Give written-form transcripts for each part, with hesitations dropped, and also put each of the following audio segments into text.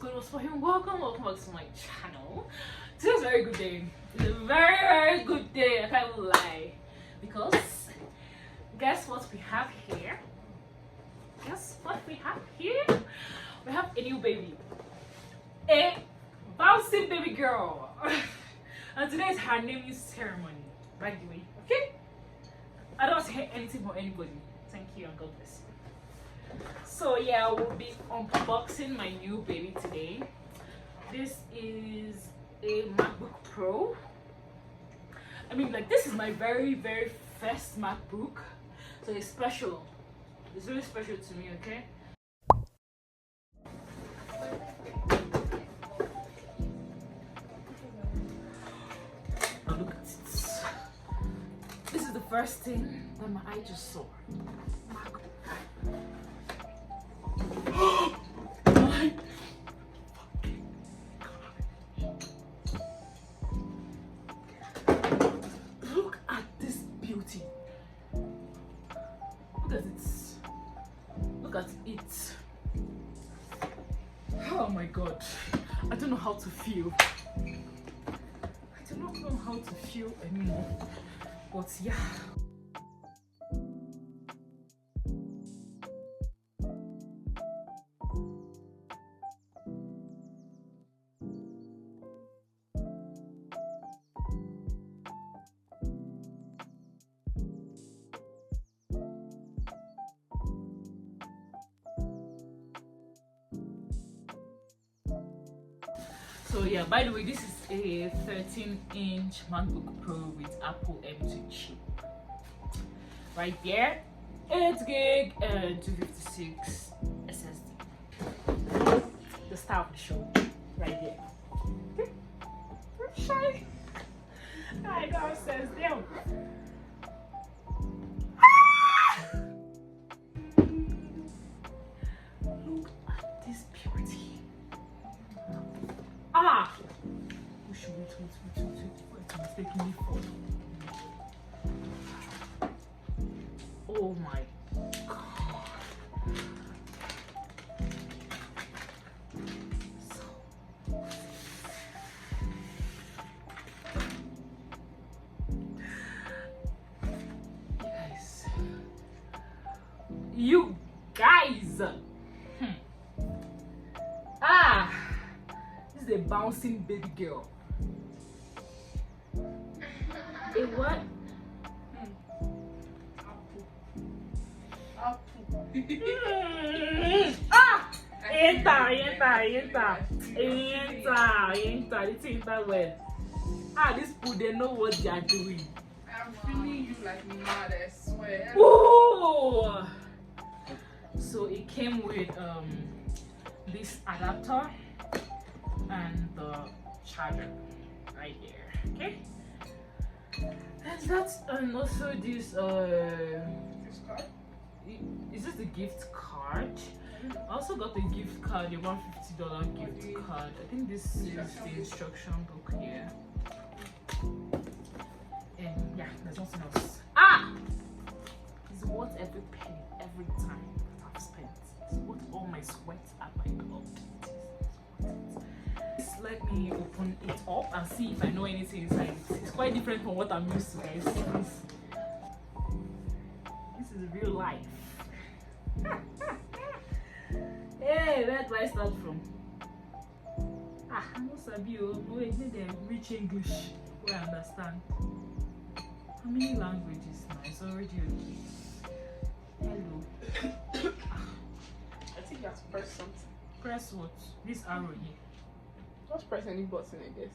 going on for him? Welcome back to my channel. Today's a very good day. It's a very good day, I can't even lie. Because guess what we have here? We have a new baby. A bouncing baby girl. And today is her naming ceremony, by the way. Okay? I don't say anything for anybody. Thank you and God bless you. So yeah, we'll be unboxing my new baby today. This is a MacBook Pro. I mean, like, this is my very first MacBook, so it's special. It's really special to me. Okay. Look at it. This is the first thing that my eye just saw. My fucking God. Look at this beauty. Look at it. Look at it. Oh my God. I don't know how to feel. I don't know how to feel anymore. But yeah. So yeah, by the way, this is a 13-inch MacBook Pro with Apple M2 chip. Right there, 8 gig and 256 SSD. The star of the show, right there. I'm shy. I know it says them. Look at this beauty. Wait, mistakenly fall. Oh my God. You guys. This is a bouncing baby girl. A what? Apple. Enter well. These people, they know what they are doing. I'm feeling you like mad, I swear. Oh! So it came with this adapter and the charger right there. Okay. And also this This card? is this the gift card? I also got a gift card, a $150 gift card. I think this is the instruction book here. And yeah, there's nothing else. It's worth every penny, every time that I've spent. It's worth all my sweat and my blood. Just let me open it up and see if I know anything inside it. It's quite different from what I'm used to, guys. This is real life. Hey, where do I start from? I'm not sabi o. Wait, need them rich English where I understand. How many languages now? It's already okay. Hello. I think you have to press something. Press what? This arrow here. Just press any button, I guess.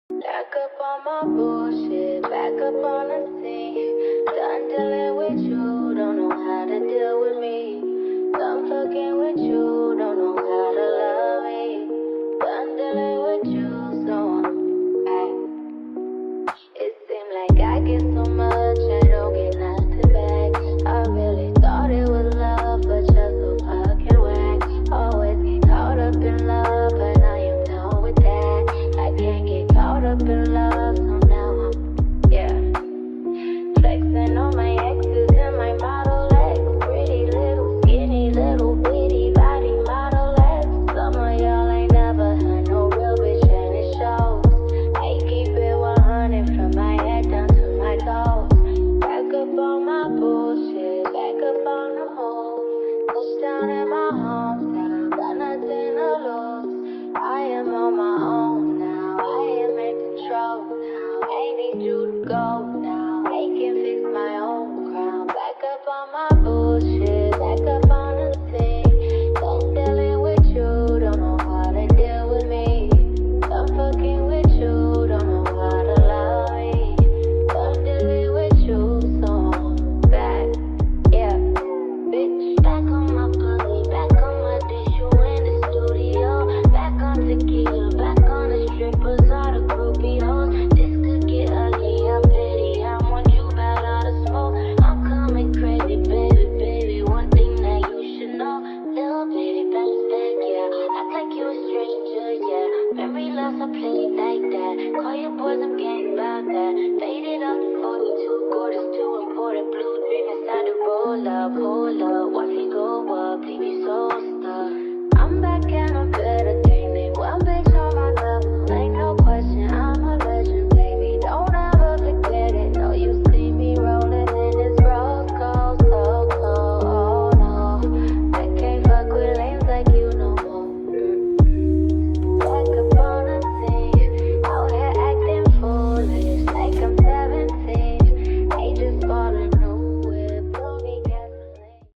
Back up on my bullshit, back up on the scene. Done dealing with you, don't know how to deal with me. Done fucking with you, don't know how to love me. Done dealing with you, so it seemed like I get so much, I don't get nothing back. I really thought it was love, but you're so fucking whack. Always get caught up in love, but now you know with that. I can't get caught up in love, so now I'm, flexing on my ex. on my bullshit, back up on the scene. Done dealing with you, don't know how to deal with me. Done fucking with you, don't know how to love me. Done dealing with you, so I'm back, yeah. Bitch, back on my pony, back on my dish, you in the studio. Back on tequila, back on the strippers, all the groupie hoes. This could get ugly, I'm petty, I want you bad out of smoke. I'm coming crazy, baby, baby, one thing that you should know. Little baby, bounce back, yeah. Act like you a stranger, yeah. Memory loss, I play it like that. Call your boys, I'm gang about that. Faded off the 42 quarters, too important. Blue dream inside the roll up, hold